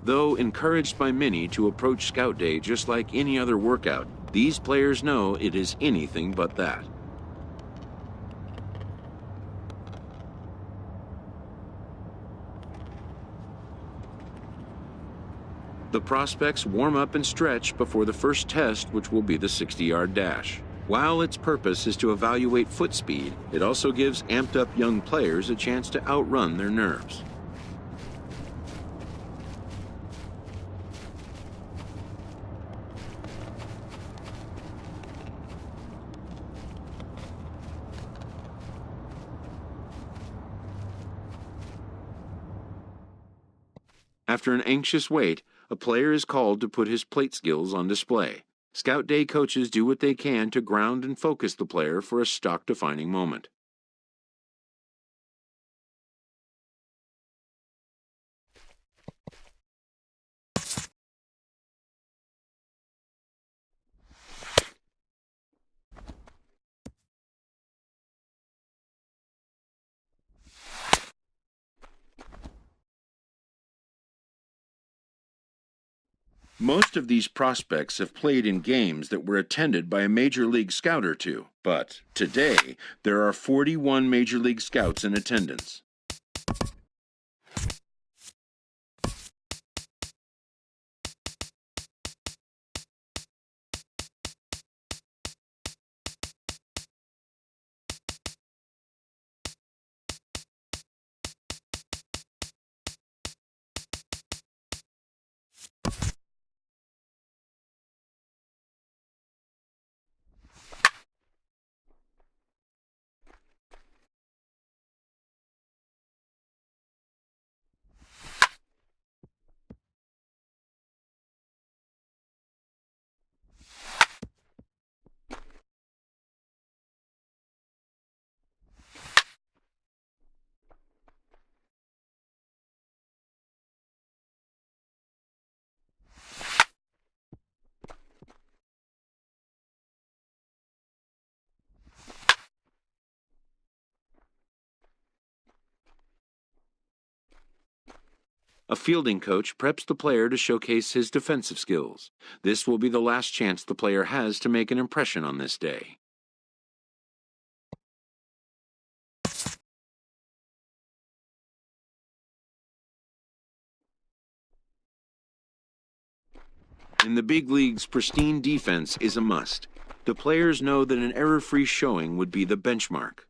Though encouraged by many to approach Scout Day just like any other workout, these players know it is anything but that. The prospects warm up and stretch before the first test, which will be the 60-yard dash. While its purpose is to evaluate foot speed, it also gives amped-up young players a chance to outrun their nerves. After an anxious wait, a player is called to put his plate skills on display. Scout Day coaches do what they can to ground and focus the player for a stock-defining moment. Most of these prospects have played in games that were attended by a Major League Scout or two, but today there are 41 Major League Scouts in attendance. A fielding coach preps the player to showcase his defensive skills. This will be the last chance the player has to make an impression on this day. In the big leagues, pristine defense is a must. The players know that an error-free showing would be the benchmark.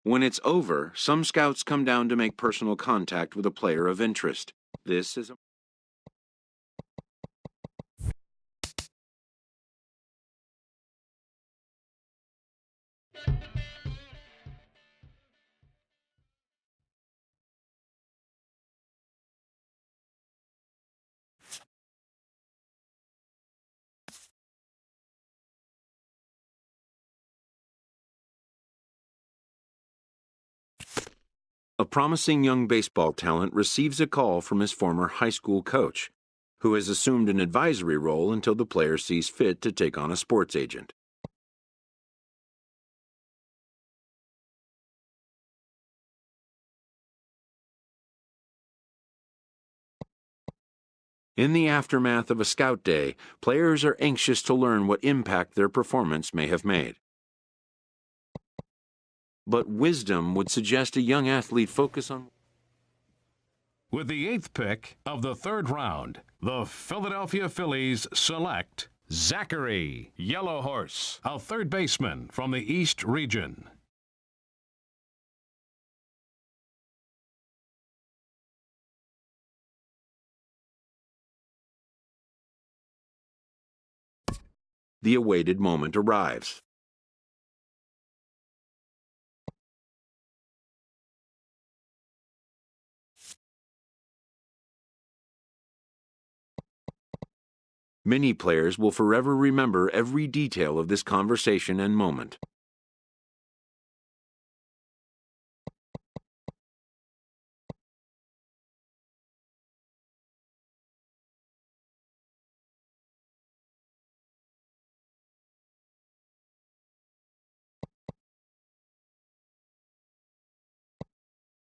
When it's over, some scouts come down to make personal contact with a player of interest. This is a promising young baseball talent receives a call from his former high school coach, who has assumed an advisory role until the player sees fit to take on a sports agent. In the aftermath of a scout day, players are anxious to learn what impact their performance may have made. But wisdom would suggest a young athlete focus on. With the 8th pick of the 3rd round, the Philadelphia Phillies select Zachary, Yellowhorse, a third baseman from the East region. The awaited moment arrives. Many players will forever remember every detail of this conversation and moment.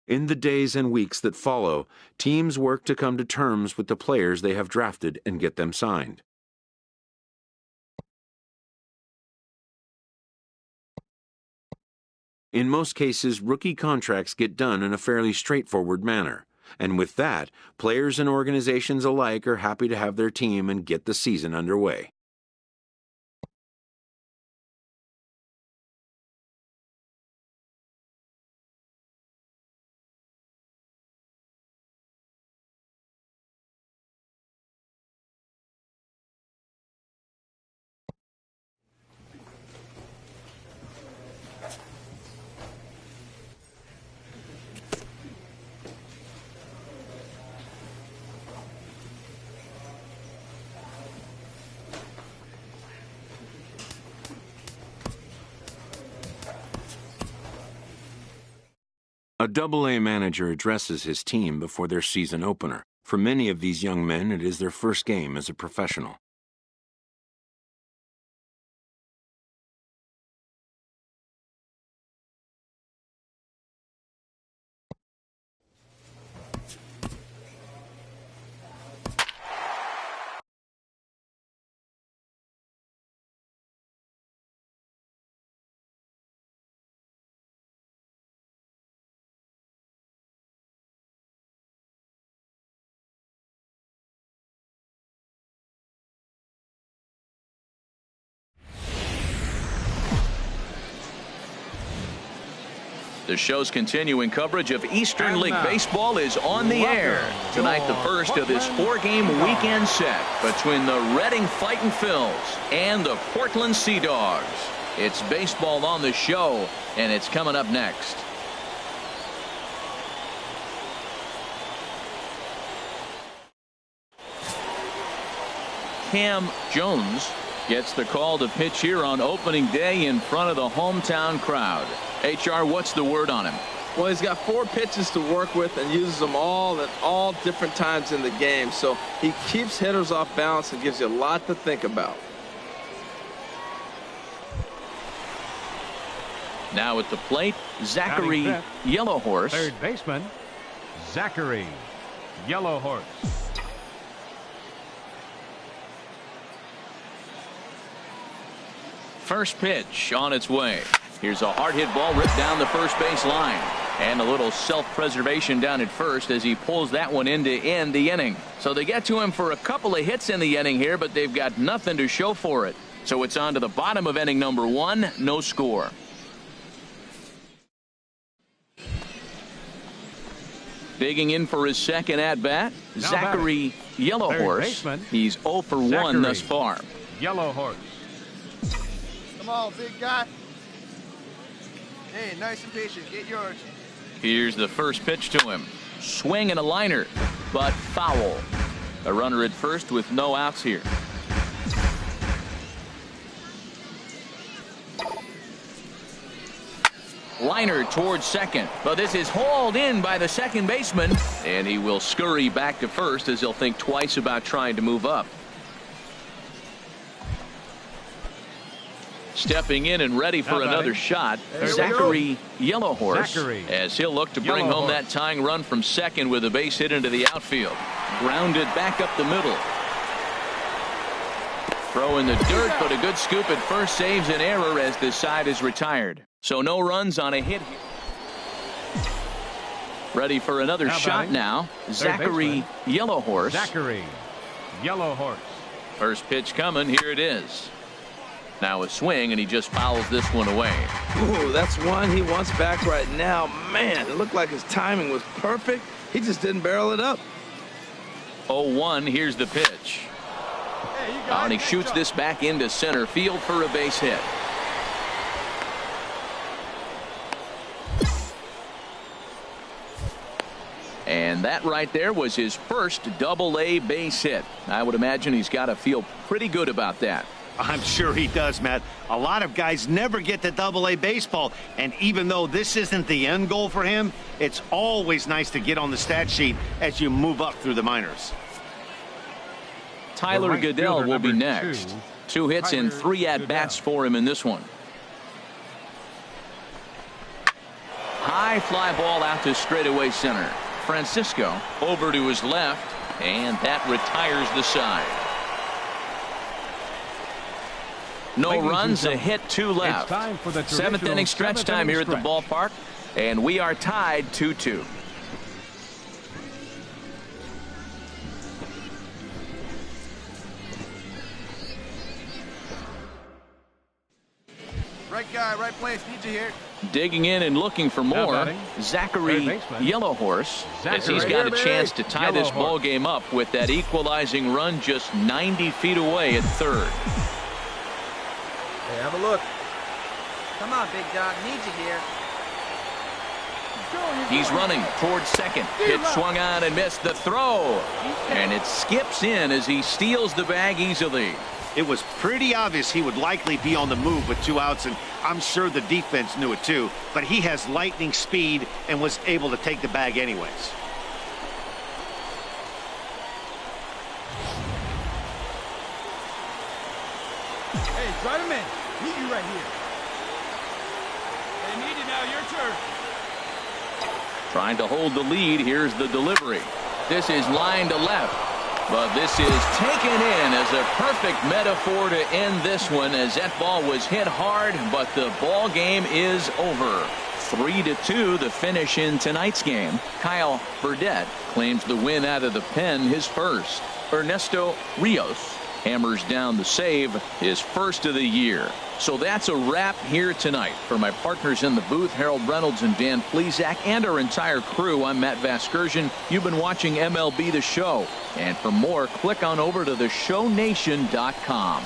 In the days and weeks that follow, teams work to come to terms with the players they have drafted and get them signed. In most cases, rookie contracts get done in a fairly straightforward manner, and with that, players and organizations alike are happy to have their team and get the season underway. A Double-A manager addresses his team before their season opener. For many of these young men, it is their first game as a professional. The show's continuing coverage of Eastern League Baseball is on the air. Tonight, the first of this 4-game weekend set between the Reading Fightin' Phils and the Portland Sea Dogs. It's baseball on the show, and it's coming up next. Cam Jones gets the call to pitch here on opening day in front of the hometown crowd. HR, what's the word on him? Well, he's got 4 pitches to work with and uses them all at all different times in the game. So he keeps hitters off balance and gives you a lot to think about. Now at the plate, Zachary Yellowhorse. Third baseman, Zachary Yellowhorse. First pitch on its way. Here's a hard hit ball ripped down the first base line. And a little self-preservation down at first as he pulls that one in to end the inning. So they get to him for a couple of hits in the inning here, but they've got nothing to show for it. So it's on to the bottom of inning number 1, no score. Digging in for his second at-bat, Zachary Yellowhorse. He's 0 for 1 thus far. Yellowhorse. Come on, big guy. Hey, nice and patient. Get yours. Here's the first pitch to him. Swing and a liner, but foul. A runner at first with no outs here. Liner towards second, but this is hauled in by the second baseman, and he will scurry back to first as he'll think twice about trying to move up. Stepping in and ready for another shot, Zachary Yellowhorse, as he'll look to bring home that tying run from second with a base hit into the outfield. Grounded back up the middle. Throw in the dirt, but a good scoop at first saves an error as this side is retired. So no runs on a hit here. Ready for another shot now, Zachary Yellowhorse. Zachary Yellowhorse. First pitch coming, here it is. Now a swing, and he just fouls this one away. Ooh, that's one he wants back right now. Man, it looked like his timing was perfect. He just didn't barrel it up. 0-1, here's the pitch. And he shoots this back into center field for a base hit. And that right there was his first double-A base hit. I would imagine he's got to feel pretty good about that. I'm sure he does, Matt. A lot of guys never get to double-A baseball, and even though this isn't the end goal for him, it's always nice to get on the stat sheet as you move up through the minors. Tyler Goodell will be next. 2 hits and 3 at-bats for him in this one. High fly ball out to straightaway center. Francisco over to his left, and that retires the side. No runs, a hit, 2 left. 7th inning stretch time here at the ballpark, and we are tied 2-2. Right guy, right place. Need you here. Digging in and looking for more, Zachary Yellowhorse, as he's got a chance to tie this ball game up with that equalizing run just 90 feet away at third. Hey, have a look. Come on, big dog. Need you here. He's running towards second. Hit swung on and missed the throw. And it skips in as he steals the bag easily. It was pretty obvious he would likely be on the move with 2 outs, and I'm sure the defense knew it too, but he has lightning speed and was able to take the bag anyways. Hey, drive him in. Need you right here. Hey, need you now. Your turn. Trying to hold the lead. Here's the delivery. This is line to left. But this is taken in as a perfect metaphor to end this one, as that ball was hit hard, but the ball game is over. 3-2 the finish in tonight's game. Kyle Burdett claims the win out of the pen, his first. Ernesto Rios hammers down the save, his first of the year. So that's a wrap here tonight. For my partners in the booth, Harold Reynolds and Dan Plesac, and our entire crew, I'm Matt Vasgersian. You've been watching MLB The Show. And for more, click on over to theshownation.com.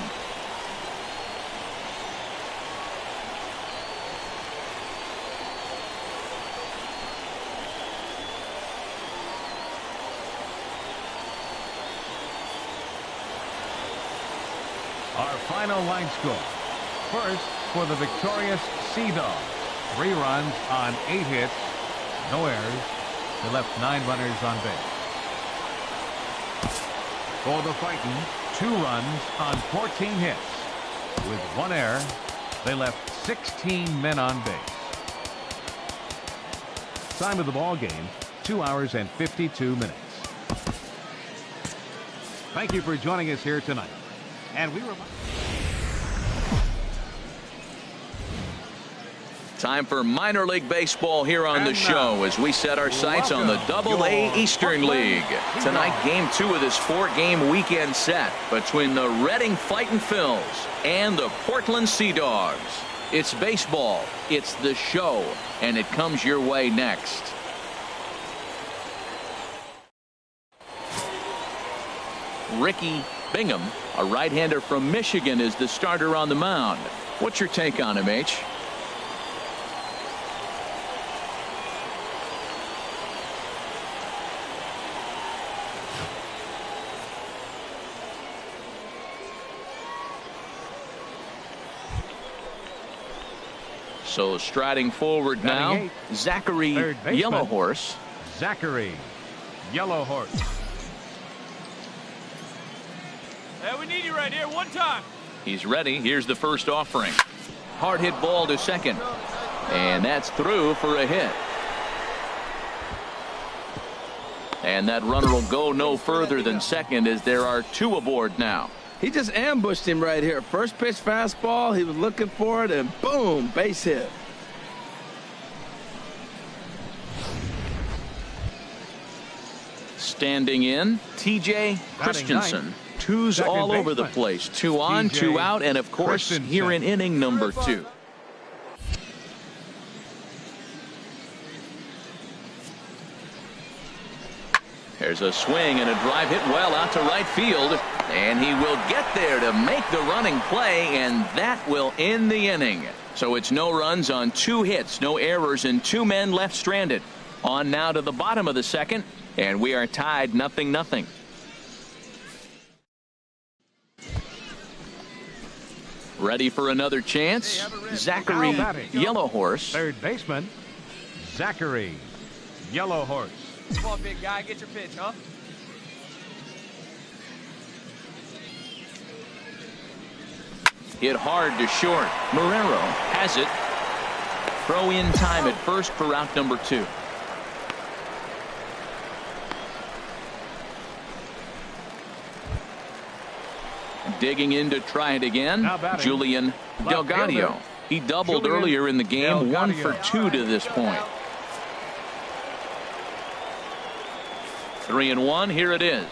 Our final line score. First, for the victorious Sea Dogs, 3 runs on 8 hits, no errors. They left 9 runners on base. For the Fighting, 2 runs on 14 hits. With 1 error, they left 16 men on base. Time of the ball game, 2 hours and 52 minutes. Thank you for joining us here tonight. And we remind Time for minor league baseball here on the show as we set our sights on the Double-A Eastern League. Tonight, game 2 of this 4-game weekend set between the Reading Fightin' Phils and the Portland Sea Dogs. It's baseball, it's the show, and it comes your way next. Ricky Bingham, a right-hander from Michigan, is the starter on the mound. What's your take on him, H? So striding forward now, Zachary Yellowhorse. Zachary Yellowhorse. Hey, we need you right here. One time. He's ready. Here's the first offering. Hard hit ball to second. And that's through for a hit. And that runner will go no further than second as there are two aboard now. He just ambushed him right here. First pitch fastball. He was looking for it, and boom, base hit. Standing in, TJ Christensen. Twos all over the place. 2 on, 2 out, and of course here in inning number 2. There's a swing and a drive hit well out to right field, and he will get there to make the running play, and that will end the inning. So it's no runs on 2 hits, no errors, and 2 men left stranded. On now to the bottom of the second, and we are tied 0-0. Ready for another chance. Zachary Yellowhorse. Third baseman, Zachary Yellowhorse. Come on, big guy. Get your pitch, huh? Hit hard to short. Marrero has it. Throw in time at first for out number 2. Digging in to try it again, Julian Delgado. He doubled earlier in the game, 1 for 2 to this point. 3-1, here it is.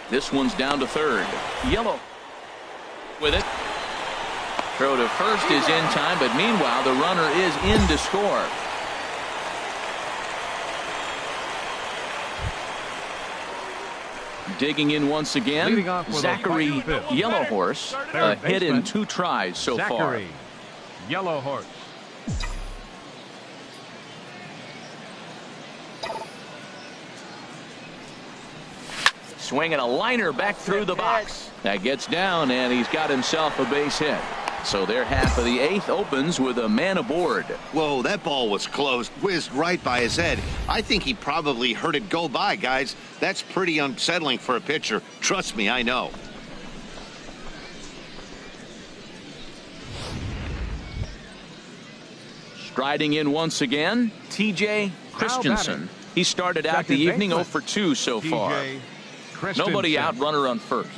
This one's down to third. Yellow with it. Throw to first is in time, but meanwhile the runner is in to score. Digging in once again, Zachary Yellowhorse. A hit in 2 tries so far. Zachary Yellowhorse. Swinging a liner back through the box. That gets down, and he's got himself a base hit. So their half of the 8th opens with a man aboard. Whoa, that ball was close. Whizzed right by his head. I think he probably heard it go by, guys. That's pretty unsettling for a pitcher. Trust me, I know. Striding in once again, TJ Christensen. He started out the evening 0 for 2 so far. Nobody out, runner on first.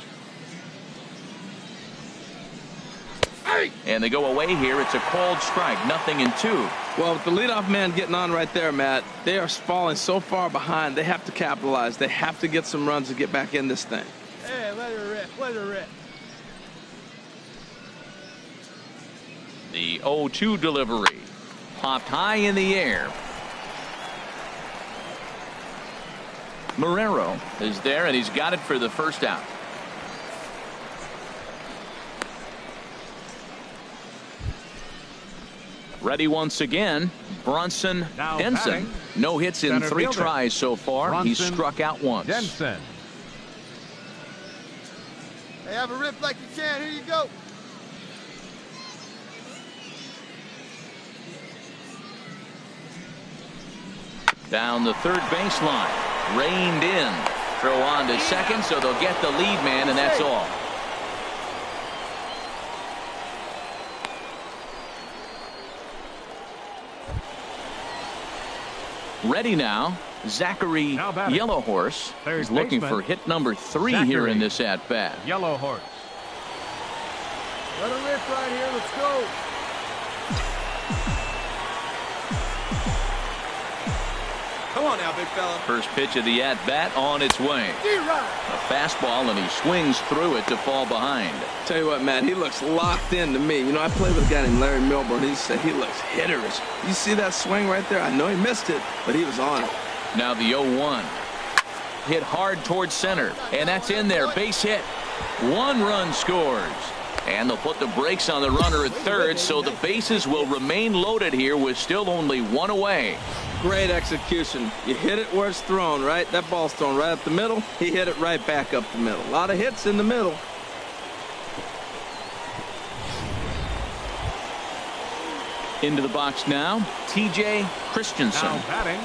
And they go away here. It's a called strike, 0-2. Well, with the leadoff man getting on right there, Matt, they are falling so far behind. They have to capitalize. They have to get some runs to get back in this thing. Hey, let her rip. Let her rip. The 0-2 delivery. Popped high in the air. Marrero is there, and he's got it for the first out. Ready once again, Bronson Denson. No hits in 3 tries so far. He's struck out once. Denson. Hey, have a rip like you can. Here you go. Down the third baseline. Reined in. Throw on to second, so they'll get the lead man, and that's all. Ready now, Zachary Yellowhorse is looking for hit number 3 here in this at-bat. Yellowhorse. Let her rip right here. Let's go. Come on now, big fella. First pitch of the at-bat on its way. A fastball, and he swings through it to fall behind. Tell you what, Matt, he looks locked in to me. You know, I played with a guy named Larry Milburn. He said he looks hitterish. You see that swing right there? I know he missed it, but he was on it. Now the 0-1. hit hard towards center. And that's in there. Base hit. 1 run scores. And they'll put the brakes on the runner at third, so the bases will remain loaded here with still only 1 away. Great execution. You hit it where it's thrown, right? That ball's thrown right up the middle. He hit it right back up the middle. A lot of hits in the middle. Into the box now, T.J. Christensen. Now batting,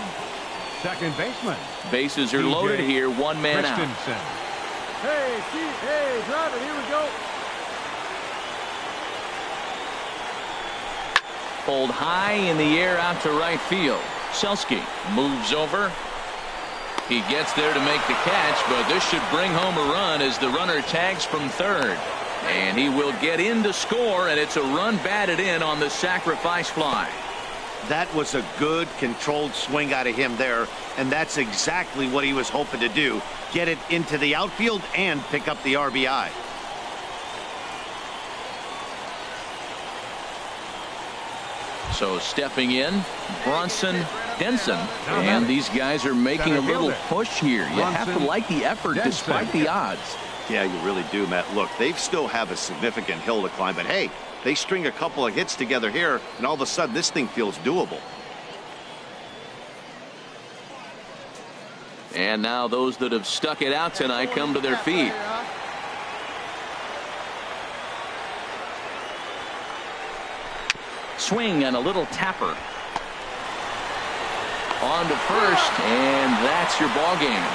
second baseman. Bases are loaded here, 1 man out. Hey, driver, here we go. Pulled high in the air out to right field. Selski moves over. He gets there to make the catch, but this should bring home a run as the runner tags from third. And he will get in to score, and it's a run batted in on the sacrifice fly. That was a good controlled swing out of him there, and that's exactly what he was hoping to do. Get it into the outfield and pick up the RBI. So stepping in, Bronson Denson, and these guys are making a little push here. You have to like the effort despite the odds. Yeah, you really do, Matt. Look, they still have a significant hill to climb, but hey, they string a couple of hits together here, and all of a sudden this thing feels doable. And now those that have stuck it out tonight come to their feet. Swing and a little tapper. On to first, and that's your ball game.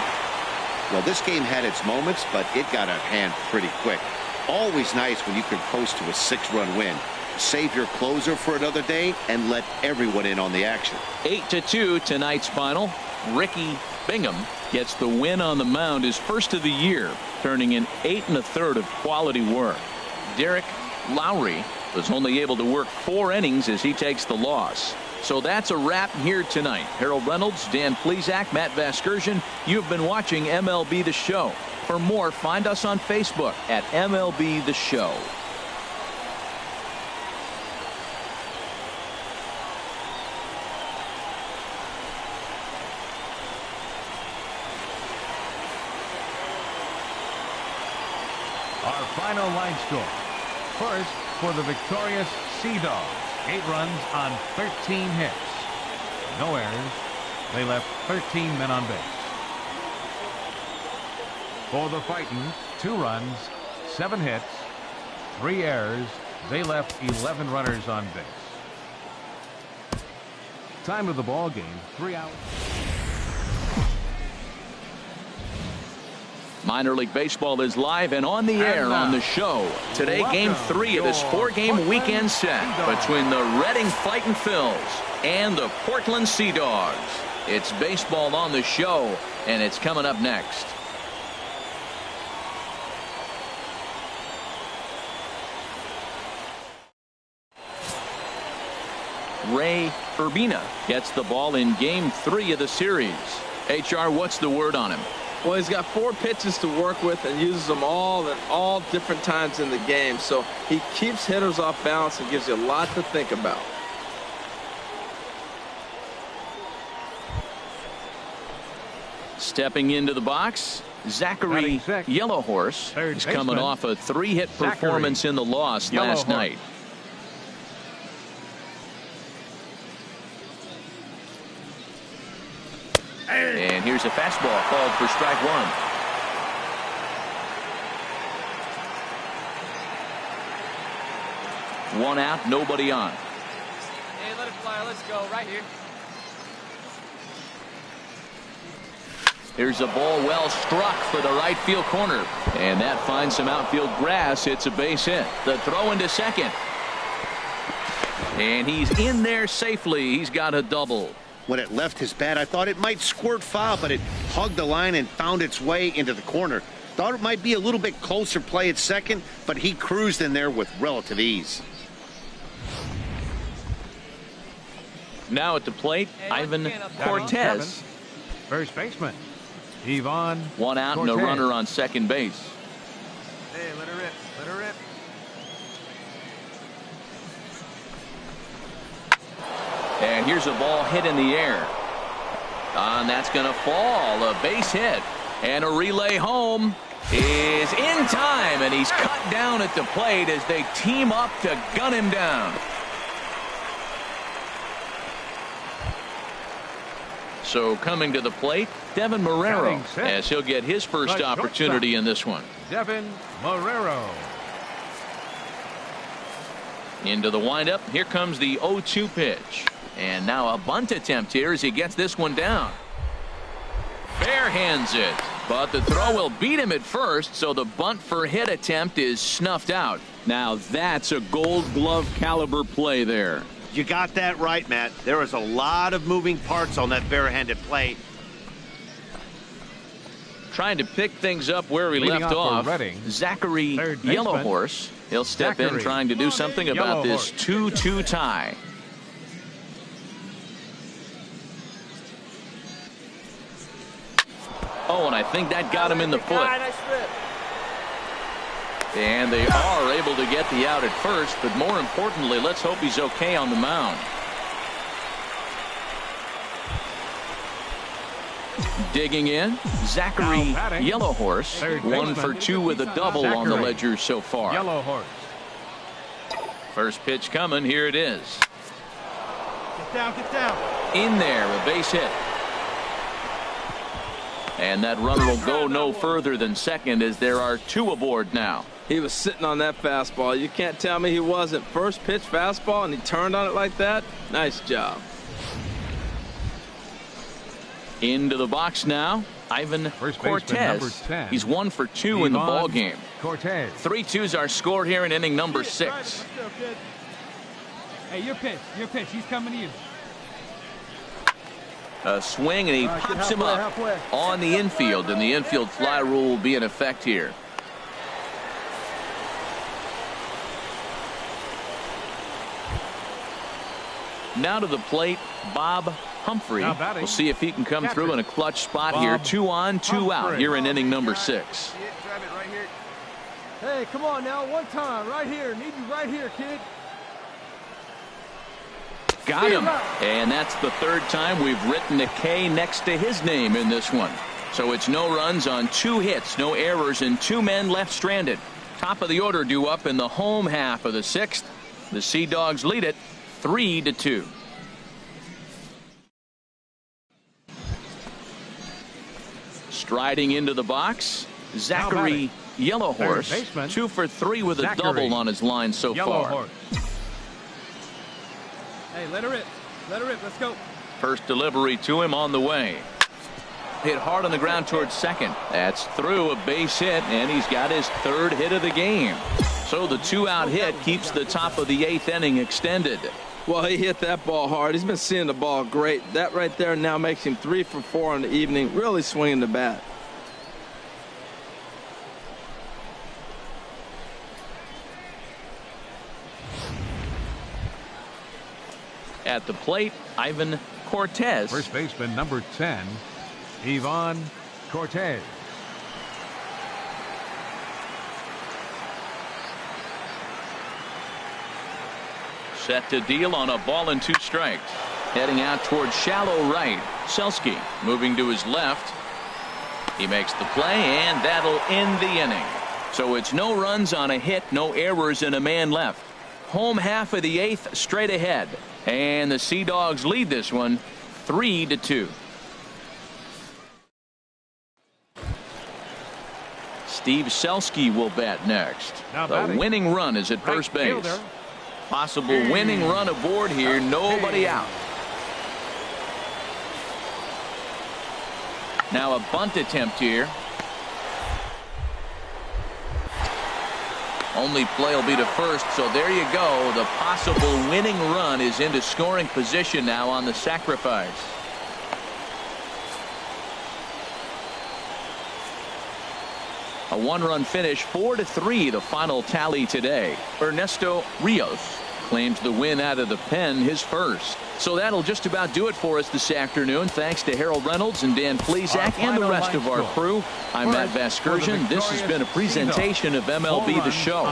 Well, this game had its moments, but it got out of hand pretty quick. Always nice when you can coast to a 6-run win. Save your closer for another day and let everyone in on the action. 8-2 tonight's final. Ricky Bingham gets the win on the mound, his first of the year, turning in 8 1/3 of quality work. Derek Lowry was only able to work 4 innings as he takes the loss. So that's a wrap here tonight. Harold Reynolds, Dan Plesac, Matt Vasgersian. You've been watching MLB The Show. For more, find us on Facebook at MLB The Show. Our final line score. First, for the victorious Sea Dogs, 8 runs on 13 hits. No errors. They left 13 men on base. For the Fighting, 2 runs, 7 hits, 3 errors. They left 11 runners on base. Time of the ball game, 3 hours. Minor League Baseball is live and on the air on the show. Today, Game 3 of this 4-game weekend set between the Reading Fightin' Phils and the Portland Sea Dogs. It's baseball on the show, and it's coming up next. Ray Urbina gets the ball in Game 3 of the series. HR, what's the word on him? Well, he's got 4 pitches to work with and uses them all at all different times in the game. So he keeps hitters off balance and gives you a lot to think about. Stepping into the box, Zachary Yellowhorse. He's coming off a 3-hit performance in the loss last night. And here's a fastball called for strike 1. 1 out, nobody on. Hey, let it fly. Let's go right here. Here's a ball well struck for the right field corner. And that finds some outfield grass. It's a base hit. The throw into second. And he's in there safely. He's got a double. When it left his bat, I thought it might squirt foul, but it hugged the line and found its way into the corner. Thought it might be a little bit closer play at second, but he cruised in there with relative ease. Now at the plate, Ivan Cortez. First baseman, Ivan. 1 out Cortez. and a runner on second base. Hey, let her rip. Let her rip. And here's a ball hit in the air. And that's going to fall. A base hit. And a relay home is in time, and he's cut down at the plate as they team up to gun him down. So coming to the plate, Devin Marrero, as he'll get his first opportunity in this one. Devin Marrero. Into the windup. Here comes the 0-2 pitch. And now a bunt attempt here as he gets this one down. Barehands it. But the throw will beat him at first, so the bunt for hit attempt is snuffed out. Now that's a Gold Glove caliber play there. You got that right, Matt. There was a lot of moving parts on that barehanded play. Trying to pick things up where he Leading left off. Zachary Zachary Yellowhorse. He'll step in trying to do something about this 2-2 tie. Oh, and I think that got him in the foot. And they are able to get the out at first, but more importantly, let's hope he's okay on the mound. Digging in, Zachary Yellowhorse, 1 for 2 with a double on the ledger so far. Yellowhorse. First pitch coming, here it is. Get down. In there, a base hit. And that runner will go no further than second as there are 2 aboard now. He was sitting on that fastball. You can't tell me he wasn't. First pitch fastball, and he turned on it like that. Nice job. Into the box now, Ivan Cortez. He's 1 for 2 in the ball game. Cortez. 3-2s are scored here in inning number 6. Hey, your pitch. He's coming to you. A swing, and he pops him up on the infield, and the infield fly rule will be in effect here. Now to the plate, Bob Humphrey. We'll see if he can come through in a clutch spot here. 2 on, 2 out here in inning number 6. Hey, come on now, one time, right here. Need you right here, kid. Got him. And that's the 3rd time we've written a K next to his name in this one. So it's no runs on 2 hits, no errors, and 2 men left stranded. Top of the order due up in the home half of the 6th. The Sea Dogs lead it 3-2. Striding into the box, Zachary Yellowhorse, 2 for 3 with a double on his line so far. Hey, let her rip. Let's go. First delivery to him on the way. Hit hard on the ground towards second. That's through, a base hit, and he's got his 3rd hit of the game. So the 2-out hit keeps the top of the 8th inning extended. Well, he hit that ball hard. He's been seeing the ball great. That right there now makes him 3 for 4 in the evening, really swinging the bat. At the plate, Ivan Cortez. First baseman number 10, Ivan Cortez. Set to deal on a ball and 2 strikes. Heading out towards shallow right. Selski moving to his left. He makes the play, and that'll end the inning. So it's no runs on a hit, no errors, and a man left. Home half of the 8th straight ahead. And the Sea Dogs lead this one 3-2. Steve Selski will bat next. The winning run is at first base. Possible winning run aboard here. Nobody out. Now a bunt attempt here. Only play will be to first, so there you go. The possible winning run is into scoring position now on the sacrifice. A 1-run finish, 4-3, the final tally today. Ernesto Rios claims the win out of the pen, his first. So that'll just about do it for us this afternoon. Thanks to Harold Reynolds and Dan Plesac and the rest of our crew. I'm Matt Vasgersian. This has been a presentation of MLB The Show.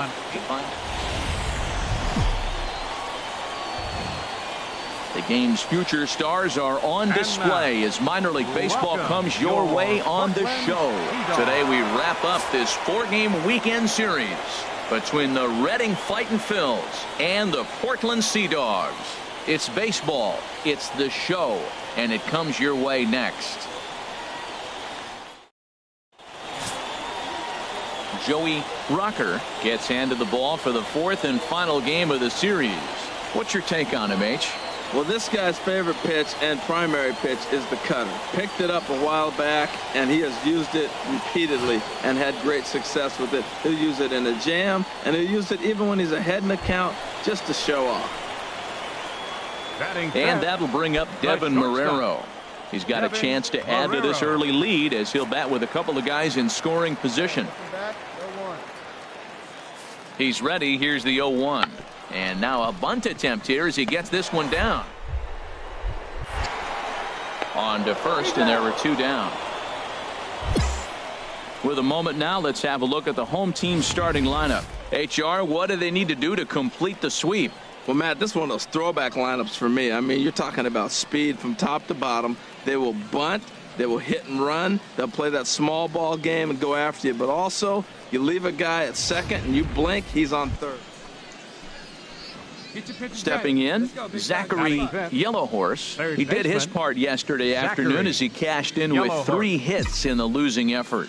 The game's future stars are on display as minor league baseball comes your way on the show. Today we wrap up this 4-game weekend series between the Reading Fightin' Phils and the Portland Sea Dogs. It's baseball, it's the show, and it comes your way next. Joey Rocker gets handed the ball for the 4th and final game of the series. What's your take on him, H? Well, this guy's favorite pitch and primary pitch is the cutter. Picked it up a while back, and he has used it repeatedly and had great success with it. He'll use it in a jam, and he'll use it even when he's ahead in the count just to show off. And that'll bring up Devin Marrero. He's got a chance to add to this early lead as he'll bat with a couple of guys in scoring position. He's ready. Here's the 0-1. And now a bunt attempt here as he gets this one down. On to first, and there were 2 down. With a moment now, let's have a look at the home team starting lineup. HR, what do they need to do to complete the sweep? Well, Matt, this is one of those throwback lineups for me. I mean, you're talking about speed from top to bottom. They will bunt. They will hit and run. They'll play that small ball game and go after you. But also, you leave a guy at second and you blink, he's on third. Stepping in, Zachary Yellowhorse. He did his part yesterday afternoon as he cashed in with 3 hits in the losing effort.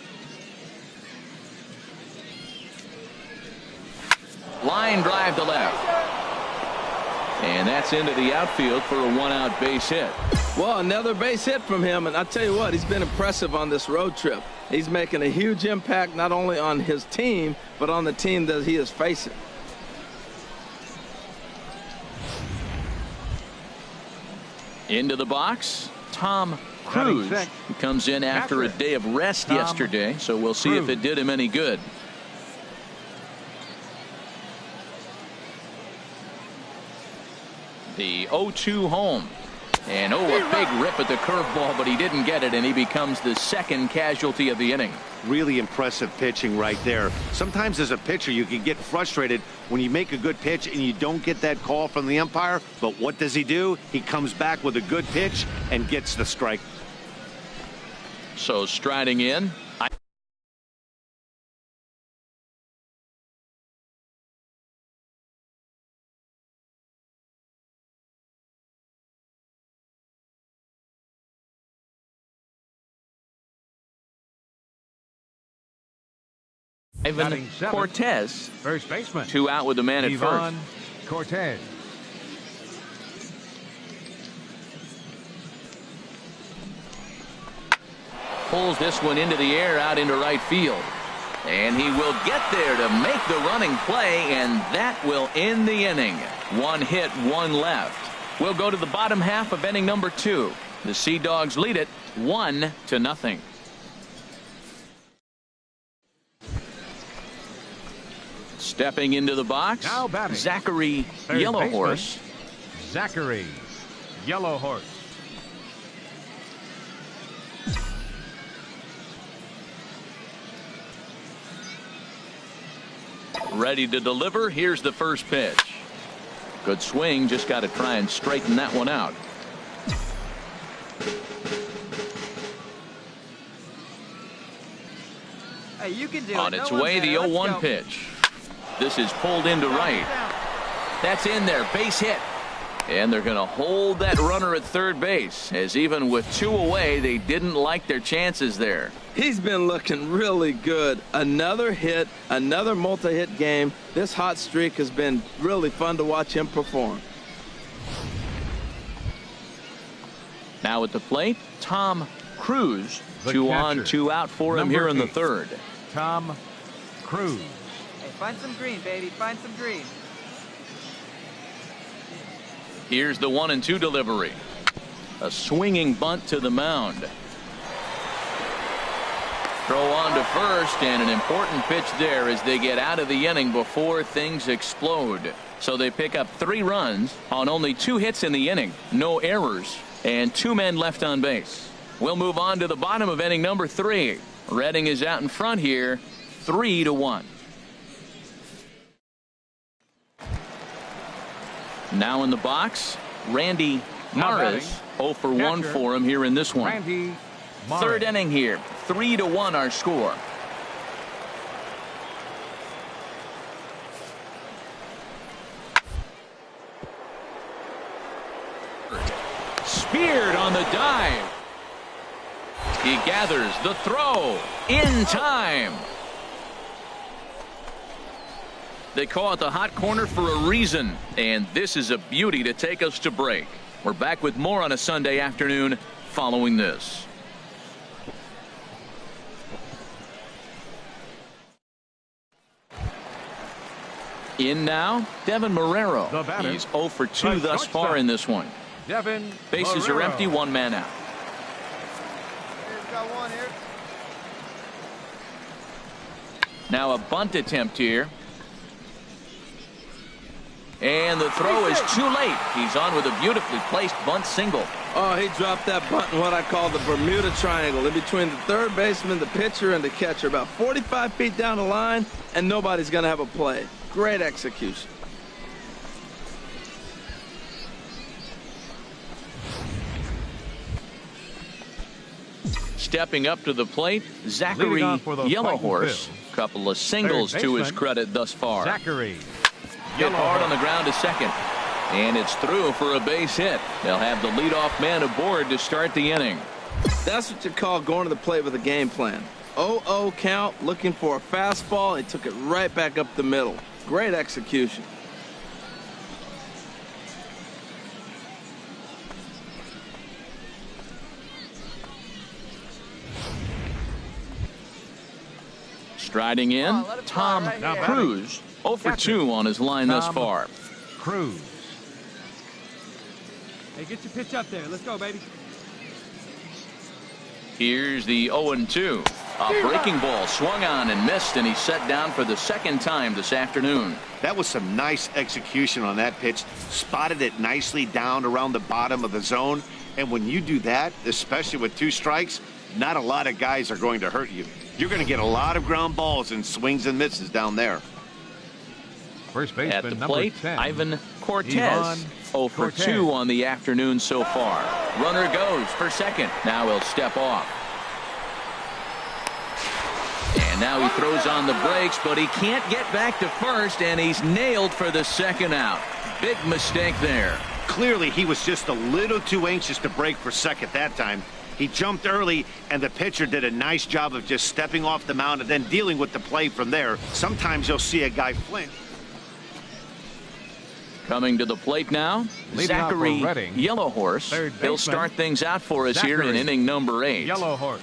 Line drive to left. And that's into the outfield for a 1-out base hit. Well, another base hit from him, and I'll tell you what, he's been impressive on this road trip. He's making a huge impact not only on his team, but on the team that he is facing. Into the box, Tom Cruise. He comes in after a day of rest yesterday, so we'll see if it did him any good. The 0-2 home. And a big rip at the curveball, but he didn't get it, and he becomes the second casualty of the inning. Really impressive pitching right there. Sometimes as a pitcher you can get frustrated when you make a good pitch and you don't get that call from the umpire, but what does he do? He comes back with a good pitch and gets the strike. So striding in. Ivan Cortez, first baseman. 2 out with the man at first. Cortez. Pulls this one into the air out into right field. And he will get there to make the running play, and that will end the inning. 1 hit, 1 left. We'll go to the bottom half of inning number 2. The Sea Dogs lead it 1-0. Stepping into the box, Zachary Yellowhorse. Zachary Yellowhorse. Ready to deliver. Here's the first pitch. Good swing. Just got to try and straighten that one out. Hey, you can do On its way, the 0-1 pitch. This is pulled into right. That's in there. Base hit. And they're going to hold that runner at third base, as even with 2 away, they didn't like their chances there. He's been looking really good. Another hit, another multi-hit game. This hot streak has been really fun to watch him perform. Now at the plate, Tom Cruise. 2 on, 2 out for him here in the 3rd. Tom Cruise. Hey, find some green, baby. Find some green. Here's the 1-2 delivery. A swinging bunt to the mound. Throw on to first, and an important pitch there as they get out of the inning before things explode. So they pick up 3 runs on only 2 hits in the inning, no errors, and 2 men left on base. We'll move on to the bottom of inning number 3. Reading is out in front here, 3-1. Now in the box, Randy Maris. 0 for 1 for him here in this one. Randy Maris. Third inning here. 3-1 our score. Speared on the dive. He gathers the throw in time. They call it the hot corner for a reason, and this is a beauty to take us to break. We're back with more on a Sunday afternoon following this. In now, Devin Marrero. He's 0 for 2 thus far in this one. Devin Bases are empty, 1 man out. Here's got one here. Now a bunt attempt here. And the throw is too late. He's on with a beautifully placed bunt single. Oh, he dropped that bunt in what I call the Bermuda Triangle, in between the third baseman, the pitcher, and the catcher, about 45 feet down the line, and nobody's going to have a play. Great execution. Stepping up to the plate, Zachary Yellowhorse. Couple of singles to his credit thus far. Zachary. Hit hard on the ground to second. And it's through for a base hit. They'll have the leadoff man aboard to start the inning. That's what you call going to the plate with a game plan. 0-0 count, looking for a fastball. He took it right back up the middle. Great execution. Striding in, Tom Cruise. 0 for 2 on his line thus far. Cruz. Hey, get your pitch up there. Let's go, baby. Here's the 0-2. A breaking ball swung on and missed, and he's set down for the second time this afternoon. That was some nice execution on that pitch. Spotted it nicely down around the bottom of the zone. And when you do that, especially with 2 strikes, not a lot of guys are going to hurt you. You're going to get a lot of ground balls and swings and misses down there. First baseman, At the number plate, 10, Ivan Cortez. Ivan 0 for Cortez. 2 on the afternoon so far. Runner goes for second. Now he'll step off. And now he throws on the brakes, but he can't get back to first, and he's nailed for the second out. Big mistake there. Clearly, he was just a little too anxious to break for second that time. He jumped early, and the pitcher did a nice job of just stepping off the mound and then dealing with the play from there. Sometimes you'll see a guy flinch. Coming to the plate now, Leading off for Zachary Reading, Yellowhorse. third He'll baseman, start things out for us here in Zachary inning number 8. Yellowhorse.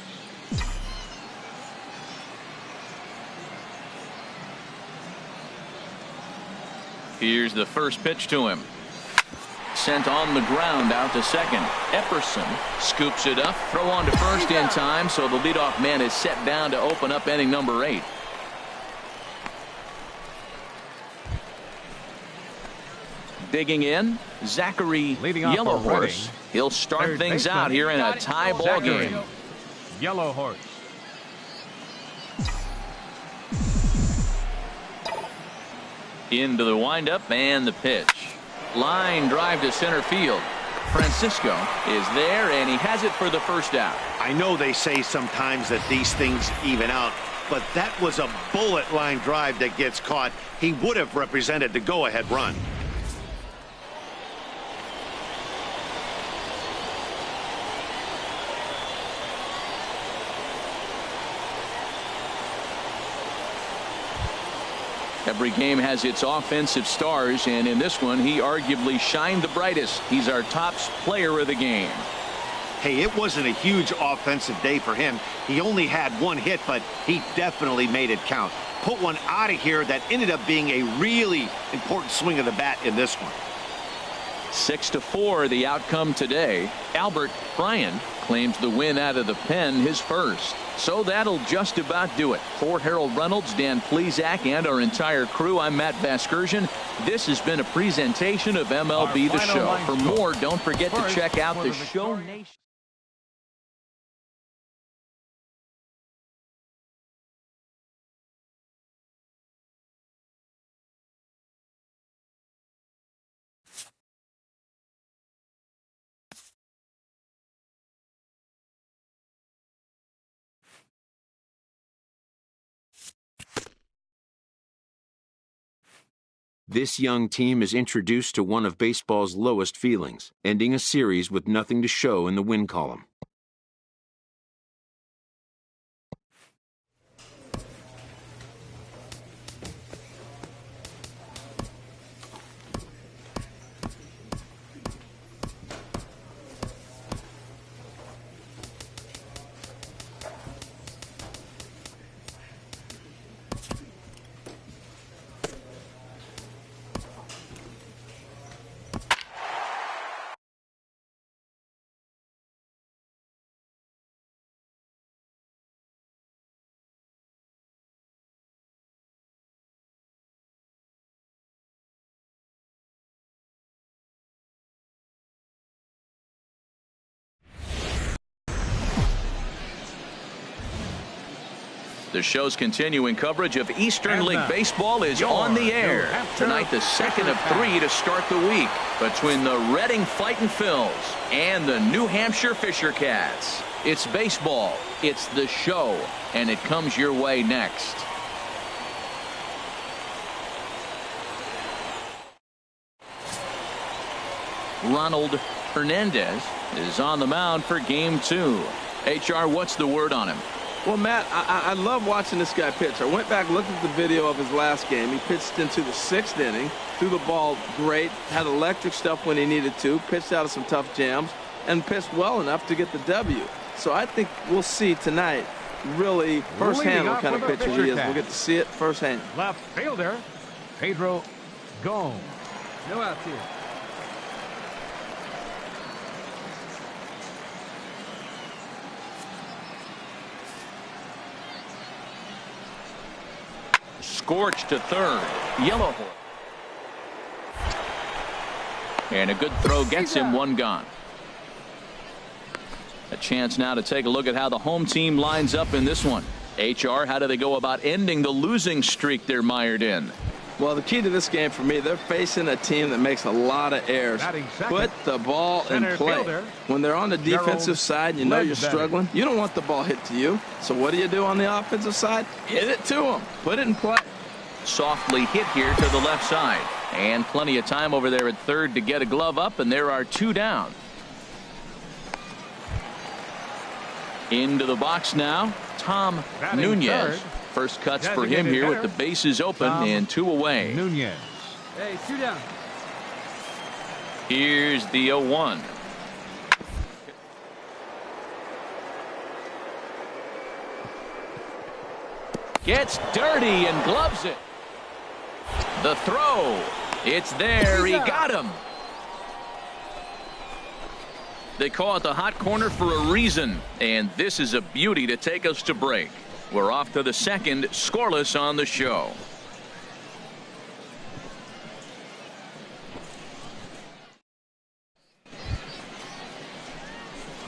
Here's the first pitch to him. Sent on the ground out to second. Epperson scoops it up. Throw on to first in time, so the leadoff man is set down to open up inning number 8. Digging in, Zachary Leading off for Reading, Yellowhorse. He'll start third things baseman, out here in a tie ball Zachary game. Yellowhorse. Into the windup and the pitch. Line drive to center field. Francisco is there, and he has it for the first out. I know they say sometimes that these things even out, but that was a bullet line drive that gets caught. He would have represented the go-ahead run. Every game has its offensive stars, and in this one, he arguably shined the brightest. He's our top player of the game. Hey, it wasn't a huge offensive day for him. He only had 1 hit, but he definitely made it count. Put one out of here that ended up being a really important swing of the bat in this one. 6-4 the outcome today. Albert Bryan claims the win out of the pen, his first. So that'll just about do it. For Harold Reynolds, Dan Plesac, and our entire crew, I'm Matt Vasgersian. This has been a presentation of MLB The Show. For more, don't forget to check out the Show Nation. This young team is introduced to one of baseball's lowest feelings, ending a series with nothing to show in the win column. The show's continuing coverage of Eastern League Baseball is on the air. Tonight, the second of 3 to start the week between the Reading Fightin' Phils and the New Hampshire Fisher Cats. It's baseball, it's the show, and it comes your way next. Ronald Hernandez is on the mound for game 2. HR, what's the word on him? Well, Matt, I love watching this guy pitch. I went back, looked at the video of his last game. He pitched into the 6th inning, threw the ball great, had electric stuff when he needed to, pitched out of some tough jams, and pitched well enough to get the W. So I think we'll see tonight really firsthand what kind of pitcher he is. We'll get to see it firsthand. Left fielder, Pedro Gone. No outs here. Scorched to third. Yellowhorse. And a good throw gets him one gone. A chance now to take a look at how the home team lines up in this one. HR, how do they go about ending the losing streak they're mired in? Well, the key to this game for me, they're facing a team that makes a lot of errors. Put the ball in play. When they're on the defensive side, you know you're struggling. You don't want the ball hit to you. So what do you do on the offensive side? Hit it to them. Put it in play. Softly hit here to the left side. And plenty of time over there at third to get a glove up, and there are 2 down. Into the box now, Tom Nunez. First cuts for him here with the bases open and 2 away. Nunez. Hey, 2 down. Here's the 0-1. Gets dirty and gloves it. The throw. It's there. He got him. They call it the hot corner for a reason, and this is a beauty to take us to break. We're off to the second, scoreless on the show.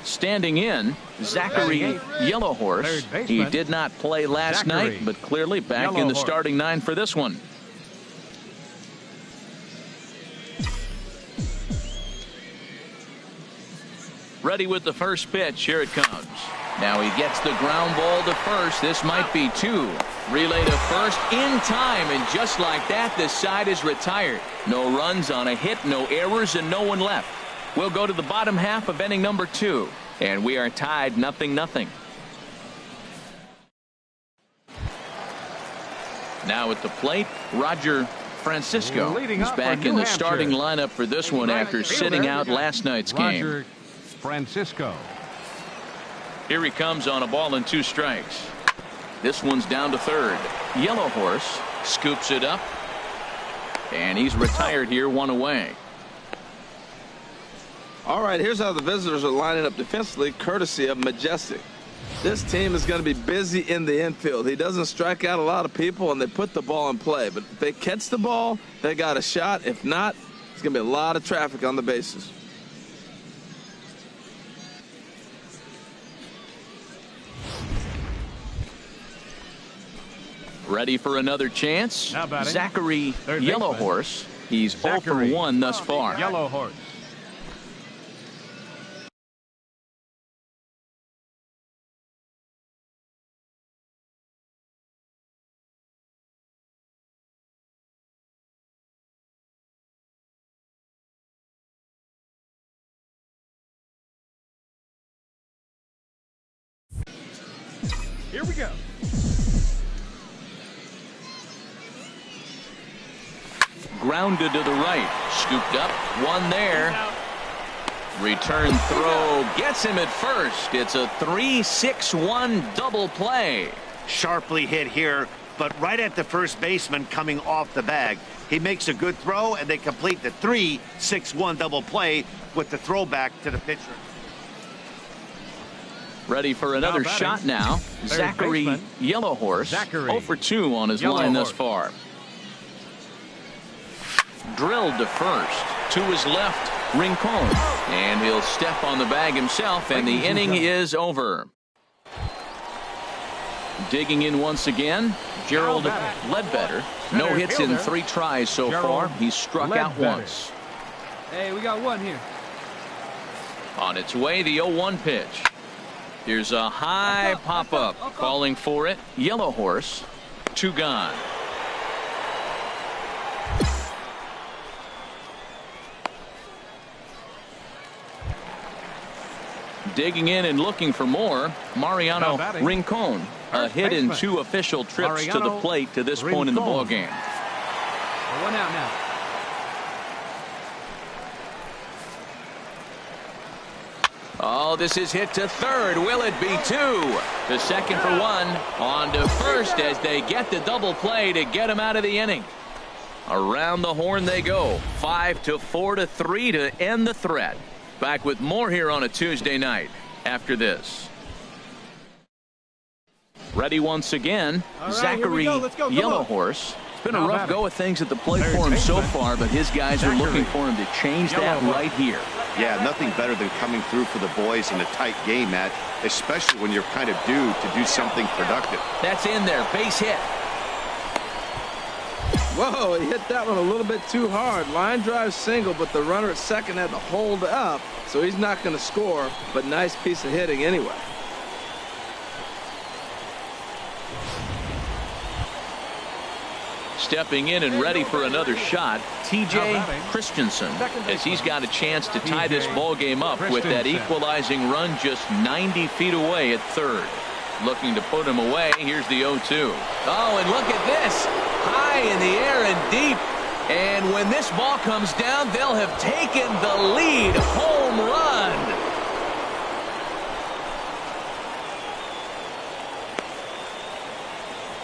Standing in, Zachary Yellowhorse. He did not play last night, but clearly back in the starting 9 for this one. Ready with the first pitch. Here it comes. Now he gets the ground ball to first. This might be 2. Relay to first in time, and just like that, this side is retired. No runs on a hit, no errors, and no one left. We'll go to the bottom half of inning number 2, and we are tied 0-0. Now at the plate, Roger Francisco is back in the starting lineup for this one after sitting out last night's game. Francisco. Here he comes on a ball and 2 strikes. This one's down to third. Yellowhorse scoops it up, and he's retired here, 1 away. All right, here's how the visitors are lining up defensively, courtesy of Majestic. This team is going to be busy in the infield. He doesn't strike out a lot of people, and they put the ball in play. But if they catch the ball, they got a shot. If not, it's going to be a lot of traffic on the bases. Ready for another chance. Zachary Yellowhorse. He's 0 for 1 thus far. Yellowhorse. Here we go. Grounded to the right. Scooped up. One there. Return throw gets him at first. It's a 3-6-1 double play. Sharply hit here, but right at the first baseman coming off the bag. He makes a good throw, and they complete the 3-6-1 double play with the throwback to the pitcher. Ready for another shot now. Zachary Yellowhorse. 0 for 2 on his line thus far. Drilled to first. To his left, Rincon. And he'll step on the bag himself, and the inning is over. Digging in once again, Gerald Ledbetter. No hits in 3 tries so far. He's struck out once. Hey, we got one here. On its way, the 0-1 pitch. Here's a high pop-up. Calling for it. Yellowhorse. 2 gone. Digging in and looking for more, Mariano Rincon. A hit in 2 official trips to the plate to this point in the ballgame. One out now. Oh, this is hit to third. Will it be 2? To second for 1. On to first as they get the double play to get him out of the inning. Around the horn they go. 5-4-3 to end the threat. Back with more here on a Tuesday night after this. Ready once again, Zachary Yellowhorse. It's been a rough go of things at the plate for him so far, but his guys are looking for him to change that right here. Yeah, nothing better than coming through for the boys in a tight game, Matt, especially when you're kind of due to do something productive. That's in there. Base hit. Whoa, he hit that one a little bit too hard. Line drive single, but the runner at second had to hold up, so he's not going to score, but nice piece of hitting anyway. Stepping in and ready for another shot, T.J. Christensen, as he's got a chance to tie this ball game up with that equalizing run just 90 feet away at third. Looking to put him away. Here's the 0-2. Oh, and look at this. High in the air and deep. And when this ball comes down, they'll have taken the lead. Home run.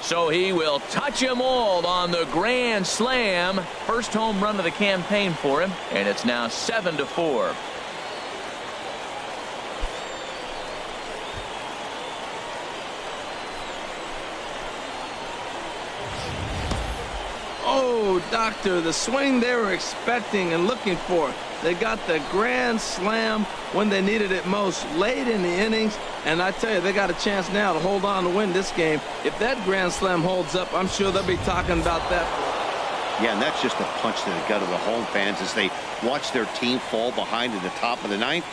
So he will touch them all on the grand slam. First home run of the campaign for him. And it's now 7-4. Oh, Doctor, the swing they were expecting and looking for. They got the grand slam when they needed it most, late in the innings. And I tell you, they got a chance now to hold on to win this game. If that grand slam holds up, I'm sure they'll be talking about that. Yeah, and that's just a punch to the gut of the home fans as they watch their team fall behind at the top of the ninth.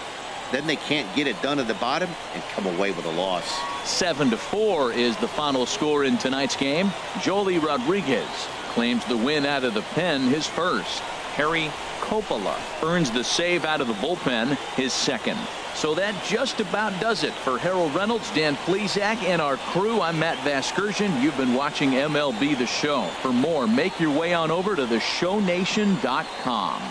Then they can't get it done at the bottom and come away with a loss. 7-4 is the final score in tonight's game. Joely Rodriguez claims the win out of the pen, his first. Harry Coppola earns the save out of the bullpen, his second. So that just about does it for Harold Reynolds, Dan Plesac, and our crew. I'm Matt Vasgersian. You've been watching MLB The Show. For more, make your way on over to theshownation.com.